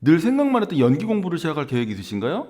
늘 생각만 했던 연기 공부를 시작할 계획이 있으신가요?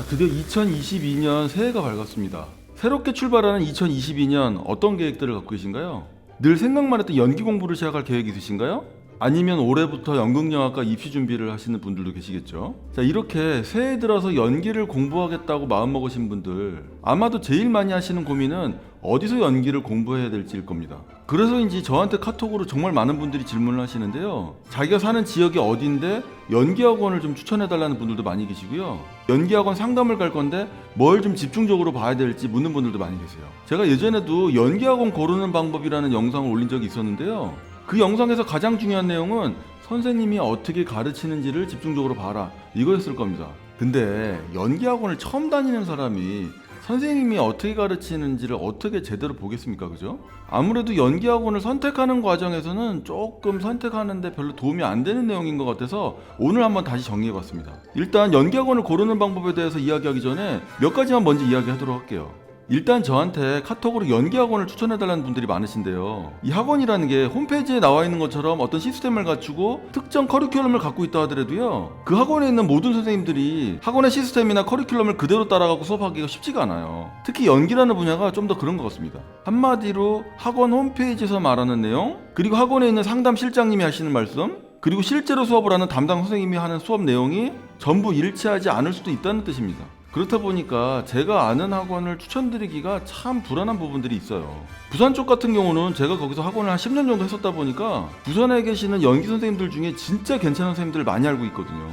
드디어 2022년 새해가 밝았습니다. 새롭게 출발하는 2022년 어떤 계획들을 갖고 계신가요? 늘 생각만 했던 연기 공부를 시작할 계획이 있으신가요? 아니면 올해부터 연극영화과 입시 준비를 하시는 분들도 계시겠죠. 자, 이렇게 새해 들어서 연기를 공부하겠다고 마음먹으신 분들, 아마도 제일 많이 하시는 고민은 어디서 연기를 공부해야 될지일 겁니다. 그래서인지 저한테 카톡으로 정말 많은 분들이 질문을 하시는데요. 자기가 사는 지역이 어딘데 연기학원을 좀 추천해달라는 분들도 많이 계시고요. 연기학원 상담을 갈 건데 뭘 좀 집중적으로 봐야 될지 묻는 분들도 많이 계세요. 제가 예전에도 연기학원 고르는 방법이라는 영상을 올린 적이 있었는데요. 그 영상에서 가장 중요한 내용은 선생님이 어떻게 가르치는지를 집중적으로 봐라, 이거였을 겁니다. 근데 연기학원을 처음 다니는 사람이 선생님이 어떻게 가르치는지를 어떻게 제대로 보겠습니까? 그죠? 아무래도 연기학원을 선택하는 과정에서는 조금 선택하는데 별로 도움이 안 되는 내용인 것 같아서 오늘 한번 다시 정리해봤습니다. 일단 연기학원을 고르는 방법에 대해서 이야기하기 전에 몇 가지만 먼저 이야기하도록 할게요. 일단 저한테 카톡으로 연기학원을 추천해달라는 분들이 많으신데요. 이 학원이라는 게 홈페이지에 나와 있는 것처럼 어떤 시스템을 갖추고 특정 커리큘럼을 갖고 있다 하더라도요, 그 학원에 있는 모든 선생님들이 학원의 시스템이나 커리큘럼을 그대로 따라가고 수업하기가 쉽지가 않아요. 특히 연기라는 분야가 좀 더 그런 것 같습니다. 한마디로 학원 홈페이지에서 말하는 내용, 그리고 학원에 있는 상담 실장님이 하시는 말씀, 그리고 실제로 수업을 하는 담당 선생님이 하는 수업 내용이 전부 일치하지 않을 수도 있다는 뜻입니다. 그렇다 보니까 제가 아는 학원을 추천드리기가 참 불안한 부분들이 있어요. 부산 쪽 같은 경우는 제가 거기서 학원을 한 10년 정도 했었다 보니까 부산에 계시는 연기 선생님들 중에 진짜 괜찮은 선생님들을 많이 알고 있거든요.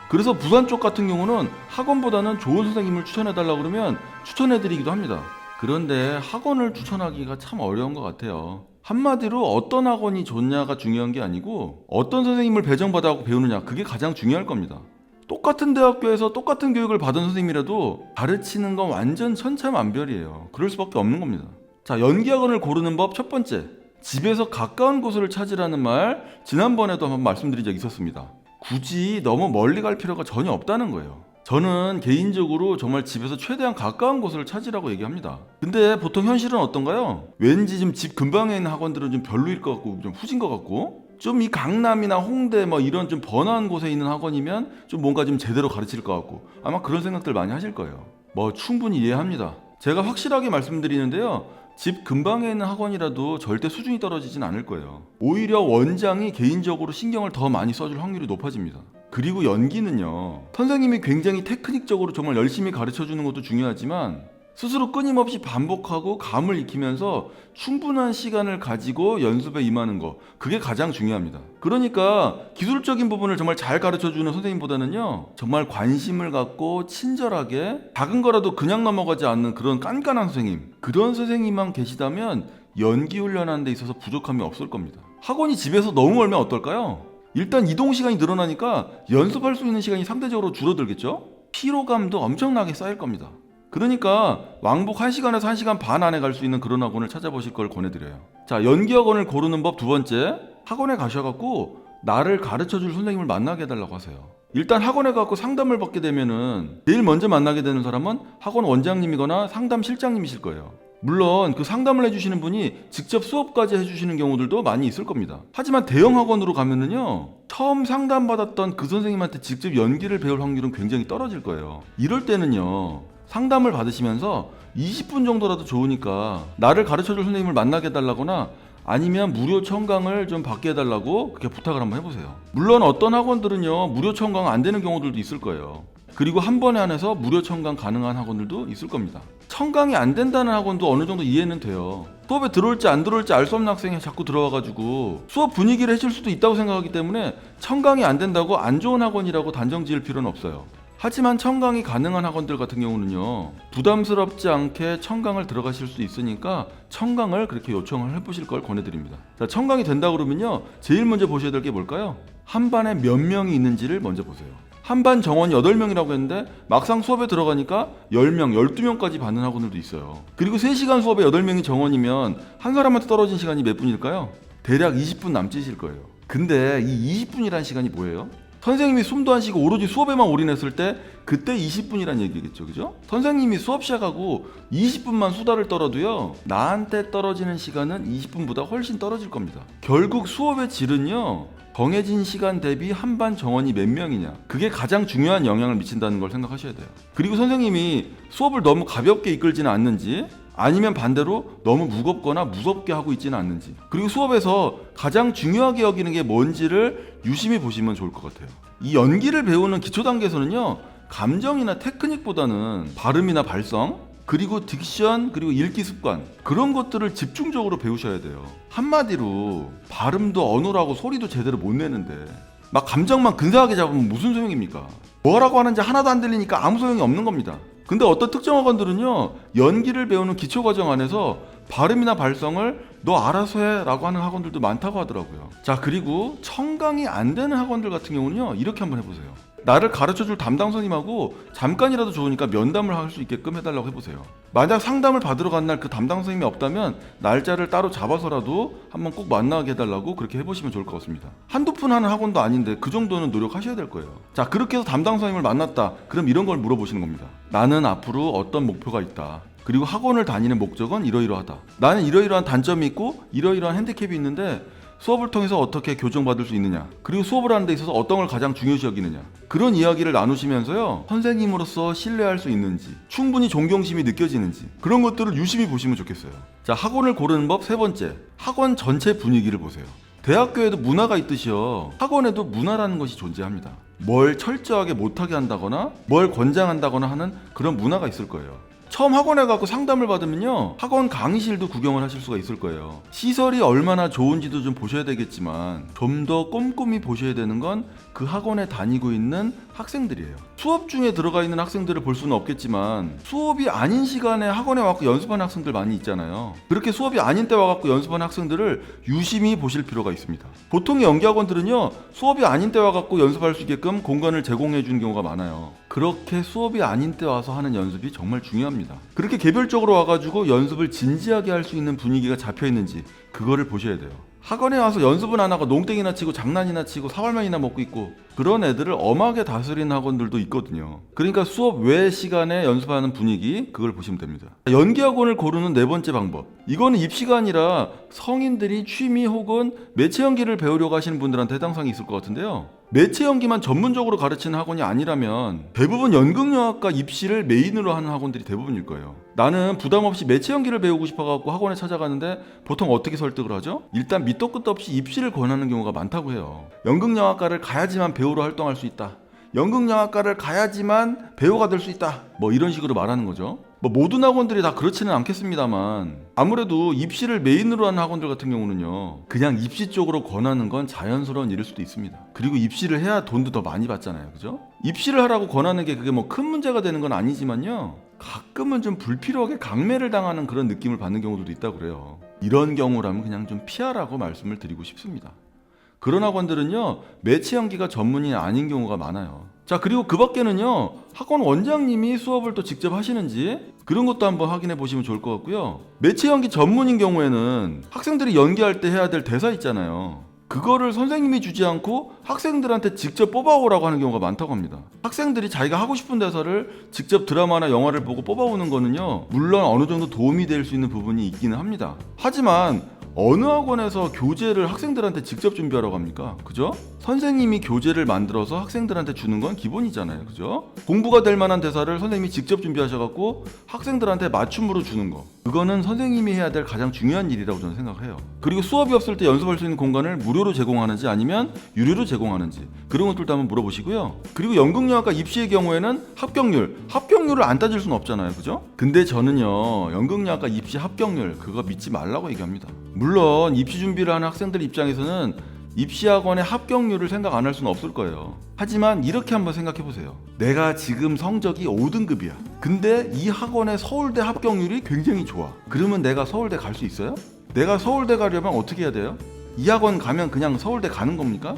그래서 부산 쪽 같은 경우는 학원보다는 좋은 선생님을 추천해달라고 그러면 추천해드리기도 합니다. 그런데 학원을 추천하기가 참 어려운 것 같아요. 한마디로 어떤 학원이 좋냐가 중요한 게 아니고 어떤 선생님을 배정받아갖고 배우느냐, 그게 가장 중요할 겁니다. 똑같은 대학교에서 똑같은 교육을 받은 선생님이라도 가르치는 건 완전 천차만별이에요. 그럴 수밖에 없는 겁니다. 자, 연기학원을 고르는 법 첫 번째, 집에서 가까운 곳을 찾으라는 말, 지난번에도 한번 말씀드린 적이 있었습니다. 굳이 너무 멀리 갈 필요가 전혀 없다는 거예요. 저는 개인적으로 정말 집에서 최대한 가까운 곳을 찾으라고 얘기합니다. 근데 보통 현실은 어떤가요? 왠지 좀 집 근방에 있는 학원들은 좀 별로일 것 같고 좀 후진 것 같고, 좀 이 강남이나 홍대 뭐 이런 좀 번화한 곳에 있는 학원이면 좀 뭔가 좀 제대로 가르칠 것 같고, 아마 그런 생각들 많이 하실 거예요. 뭐 충분히 이해합니다. 제가 확실하게 말씀드리는데요, 집 근방에 있는 학원이라도 절대 수준이 떨어지진 않을 거예요. 오히려 원장이 개인적으로 신경을 더 많이 써줄 확률이 높아집니다. 그리고 연기는요, 선생님이 굉장히 테크닉적으로 정말 열심히 가르쳐주는 것도 중요하지만 스스로 끊임없이 반복하고 감을 익히면서 충분한 시간을 가지고 연습에 임하는 거, 그게 가장 중요합니다. 그러니까 기술적인 부분을 정말 잘 가르쳐주는 선생님보다는요, 정말 관심을 갖고 친절하게 작은 거라도 그냥 넘어가지 않는 그런 깐깐한 선생님, 그런 선생님만 계시다면 연기 훈련하는 데 있어서 부족함이 없을 겁니다. 학원이 집에서 너무 멀면 어떨까요? 일단 이동 시간이 늘어나니까 연습할 수 있는 시간이 상대적으로 줄어들겠죠? 피로감도 엄청나게 쌓일 겁니다. 그러니까 왕복 1시간에서 1시간 반 안에 갈 수 있는 그런 학원을 찾아보실 걸 권해드려요. 자, 연기학원을 고르는 법 두 번째, 학원에 가셔갖고 나를 가르쳐줄 선생님을 만나게 해달라고 하세요. 일단 학원에 가서 상담을 받게 되면은 제일 먼저 만나게 되는 사람은 학원 원장님이거나 상담 실장님이실 거예요. 물론 그 상담을 해주시는 분이 직접 수업까지 해주시는 경우들도 많이 있을 겁니다. 하지만 대형 학원으로 가면은요, 처음 상담받았던 그 선생님한테 직접 연기를 배울 확률은 굉장히 떨어질 거예요. 이럴 때는요, 상담을 받으시면서 20분 정도라도 좋으니까 나를 가르쳐줄 선생님을 만나게 해달라거나 아니면 무료 청강을 좀 받게 해달라고 그렇게 부탁을 한번 해보세요. 물론 어떤 학원들은요, 무료 청강 안 되는 경우들도 있을 거예요. 그리고 한 번에 한해서 무료 청강 가능한 학원들도 있을 겁니다. 청강이 안 된다는 학원도 어느 정도 이해는 돼요. 수업에 들어올지 안 들어올지 알 수 없는 학생이 자꾸 들어와가지고 수업 분위기를 해칠 수도 있다고 생각하기 때문에 청강이 안 된다고 안 좋은 학원이라고 단정 지을 필요는 없어요. 하지만 청강이 가능한 학원들 같은 경우는요, 부담스럽지 않게 청강을 들어가실 수 있으니까 청강을 그렇게 요청을 해보실 걸 권해드립니다. 자, 청강이 된다 그러면요, 제일 먼저 보셔야 될 게 뭘까요? 한 반에 몇 명이 있는지를 먼저 보세요. 한 반 정원이 8명이라고 했는데 막상 수업에 들어가니까 10명, 12명까지 받는 학원들도 있어요. 그리고 3시간 수업에 8명이 정원이면 한 사람한테 떨어진 시간이 몇 분일까요? 대략 20분 남짓일 거예요. 근데 이 20분이라는 시간이 뭐예요? 선생님이 숨도 안 쉬고 오로지 수업에만 올인했을 때 그때 20분이란 얘기겠죠, 그죠? 선생님이 수업 시작하고 20분만 수다를 떨어도요, 나한테 떨어지는 시간은 20분보다 훨씬 떨어질 겁니다. 결국 수업의 질은요, 정해진 시간 대비 한반 정원이 몇 명이냐, 그게 가장 중요한 영향을 미친다는 걸 생각하셔야 돼요. 그리고 선생님이 수업을 너무 가볍게 이끌지는 않는지, 아니면 반대로 너무 무겁거나 무섭게 하고 있지는 않는지, 그리고 수업에서 가장 중요하게 여기는 게 뭔지를 유심히 보시면 좋을 것 같아요. 이 연기를 배우는 기초 단계에서는요, 감정이나 테크닉보다는 발음이나 발성, 그리고 딕션, 그리고 읽기 습관, 그런 것들을 집중적으로 배우셔야 돼요. 한마디로 발음도 언어라고 소리도 제대로 못 내는데 막 감정만 근사하게 잡으면 무슨 소용입니까? 뭐라고 하는지 하나도 안 들리니까 아무 소용이 없는 겁니다. 근데 어떤 특정 학원들은요, 연기를 배우는 기초 과정 안에서 발음이나 발성을 너 알아서 해 라고 하는 학원들도 많다고 하더라고요. 자, 그리고 청강이 안 되는 학원들 같은 경우는요, 이렇게 한번 해보세요. 나를 가르쳐줄 담당 선생님하고 잠깐이라도 좋으니까 면담을 할 수 있게끔 해달라고 해보세요. 만약 상담을 받으러 간 날 그 담당 선생님이 없다면 날짜를 따로 잡아서라도 한번 꼭 만나게 해달라고 그렇게 해보시면 좋을 것 같습니다. 한두 푼 하는 학원도 아닌데 그 정도는 노력하셔야 될 거예요. 자, 그렇게 해서 담당 선생님을 만났다. 그럼 이런 걸 물어보시는 겁니다. 나는 앞으로 어떤 목표가 있다. 그리고 학원을 다니는 목적은 이러이러하다. 나는 이러이러한 단점이 있고 이러이러한 핸디캡이 있는데 수업을 통해서 어떻게 교정받을 수 있느냐, 그리고 수업을 하는 데 있어서 어떤 걸 가장 중요시 여기느냐, 그런 이야기를 나누시면서요, 선생님으로서 신뢰할 수 있는지, 충분히 존경심이 느껴지는지, 그런 것들을 유심히 보시면 좋겠어요. 자, 학원을 고르는 법 세 번째, 학원 전체 분위기를 보세요. 대학교에도 문화가 있듯이요, 학원에도 문화라는 것이 존재합니다. 뭘 철저하게 못하게 한다거나 뭘 권장한다거나 하는 그런 문화가 있을 거예요. 처음 학원에 가고 상담을 받으면요, 학원 강의실도 구경을 하실 수가 있을 거예요. 시설이 얼마나 좋은지도 좀 보셔야 되겠지만 좀 더 꼼꼼히 보셔야 되는 건 그 학원에 다니고 있는 학생들이에요. 수업 중에 들어가 있는 학생들을 볼 수는 없겠지만 수업이 아닌 시간에 학원에 와서 연습하는 학생들 많이 있잖아요. 그렇게 수업이 아닌 때 와서 연습하는 학생들을 유심히 보실 필요가 있습니다. 보통의 연기학원들은요, 수업이 아닌 때 와서 연습할 수 있게끔 공간을 제공해 주는 경우가 많아요. 그렇게 수업이 아닌 때 와서 하는 연습이 정말 중요합니다. 그렇게 개별적으로 와가지고 연습을 진지하게 할 수 있는 분위기가 잡혀 있는지 그거를 보셔야 돼요. 학원에 와서 연습은 안 하고 농땡이나 치고 장난이나 치고 사발면이나 먹고 있고 그런 애들을 엄하게 다스리는 학원들도 있거든요. 그러니까 수업 외 시간에 연습하는 분위기, 그걸 보시면 됩니다. 연기학원을 고르는 네 번째 방법, 이거는 입시가 아니라 성인들이 취미 혹은 매체 연기를 배우려고 하시는 분들한테 해당 사항이 있을 것 같은데요, 매체 연기만 전문적으로 가르치는 학원이 아니라면 대부분 연극영화과 입시를 메인으로 하는 학원들이 대부분일 거예요. 나는 부담 없이 매체 연기를 배우고 싶어갖고 학원에 찾아가는데 보통 어떻게 설득을 하죠? 일단 밑도 끝도 없이 입시를 권하는 경우가 많다고 해요. 연극영화과를 가야지만 배우로 활동할 수 있다, 연극영화과를 가야지만 배우가 될 수 있다, 뭐 이런 식으로 말하는 거죠. 뭐 모든 학원들이 다 그렇지는 않겠습니다만 아무래도 입시를 메인으로 하는 학원들 같은 경우는요, 그냥 입시 쪽으로 권하는 건 자연스러운 일일 수도 있습니다. 그리고 입시를 해야 돈도 더 많이 받잖아요, 그죠? 입시를 하라고 권하는 게 그게 뭐 큰 문제가 되는 건 아니지만요, 가끔은 좀 불필요하게 강매를 당하는 그런 느낌을 받는 경우도 있다고 그래요. 이런 경우라면 그냥 좀 피하라고 말씀을 드리고 싶습니다. 그런 학원들은요, 매체 연기가 전문이 아닌 경우가 많아요. 자, 그리고 그 밖에는요, 학원 원장님이 수업을 또 직접 하시는지 그런 것도 한번 확인해 보시면 좋을 것 같고요. 매체 연기 전문인 경우에는 학생들이 연기할 때 해야 될 대사 있잖아요. 그거를 선생님이 주지 않고 학생들한테 직접 뽑아오라고 하는 경우가 많다고 합니다. 학생들이 자기가 하고 싶은 대사를 직접 드라마나 영화를 보고 뽑아오는 거는요, 물론 어느 정도 도움이 될 수 있는 부분이 있기는 합니다. 하지만 어느 학원에서 교재를 학생들한테 직접 준비하라고 합니까? 그죠? 선생님이 교재를 만들어서 학생들한테 주는 건 기본이잖아요, 그죠? 공부가 될 만한 대사를 선생님이 직접 준비하셔갖고 학생들한테 맞춤으로 주는 거, 그거는 선생님이 해야 될 가장 중요한 일이라고 저는 생각해요. 그리고 수업이 없을 때 연습할 수 있는 공간을 무료로 제공하는지 아니면 유료로 제공하는지 그런 것들도 한번 물어보시고요. 그리고 연극영화과 입시의 경우에는 합격률을 안 따질 수는 없잖아요, 그죠? 근데 저는요, 연극영화과 입시 합격률 그거 믿지 말라고 얘기합니다. 물론 입시 준비를 하는 학생들 입장에서는 입시학원의 합격률을 생각 안 할 수는 없을 거예요. 하지만 이렇게 한번 생각해 보세요. 내가 지금 성적이 5등급이야. 근데 이 학원의 서울대 합격률이 굉장히 좋아. 그러면 내가 서울대 갈 수 있어요? 내가 서울대 가려면 어떻게 해야 돼요? 이 학원 가면 그냥 서울대 가는 겁니까?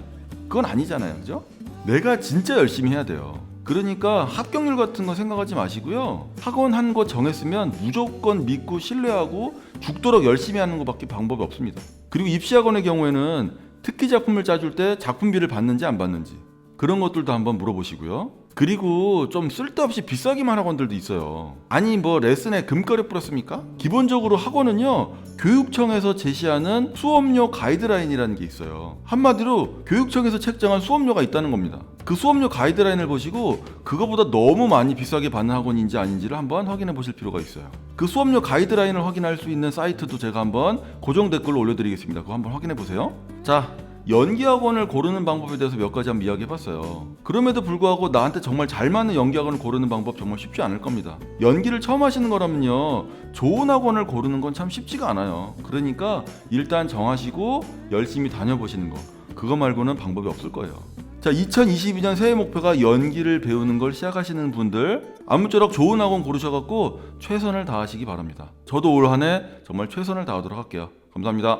그건 아니잖아요, 그죠? 내가 진짜 열심히 해야 돼요. 그러니까 합격률 같은 거 생각하지 마시고요, 학원 한 곳 정했으면 무조건 믿고 신뢰하고 죽도록 열심히 하는 것밖에 방법이 없습니다. 그리고 입시학원의 경우에는 특기 작품을 짜줄 때 작품비를 받는지 안 받는지, 그런 것들도 한번 물어보시고요. 그리고 좀 쓸데없이 비싸기만 한 학원들도 있어요. 아니 뭐 레슨에 금가루 뿌렸습니까? 기본적으로 학원은요, 교육청에서 제시하는 수업료 가이드라인이라는 게 있어요. 한마디로 교육청에서 책정한 수업료가 있다는 겁니다. 그 수업료 가이드라인을 보시고 그거보다 너무 많이 비싸게 받는 학원인지 아닌지를 한번 확인해 보실 필요가 있어요. 그 수업료 가이드라인을 확인할 수 있는 사이트도 제가 한번 고정 댓글로 올려드리겠습니다. 그거 한번 확인해 보세요. 자, 연기학원을 고르는 방법에 대해서 몇 가지 한번 이야기해봤어요. 그럼에도 불구하고 나한테 정말 잘 맞는 연기학원을 고르는 방법 정말 쉽지 않을 겁니다. 연기를 처음 하시는 거라면요, 좋은 학원을 고르는 건 참 쉽지가 않아요. 그러니까 일단 정하시고 열심히 다녀보시는 거, 그거 말고는 방법이 없을 거예요. 자, 2022년 새해 목표가 연기를 배우는 걸 시작하시는 분들, 아무쪼록 좋은 학원 고르셔갖고 최선을 다하시기 바랍니다. 저도 올 한 해 정말 최선을 다하도록 할게요. 감사합니다.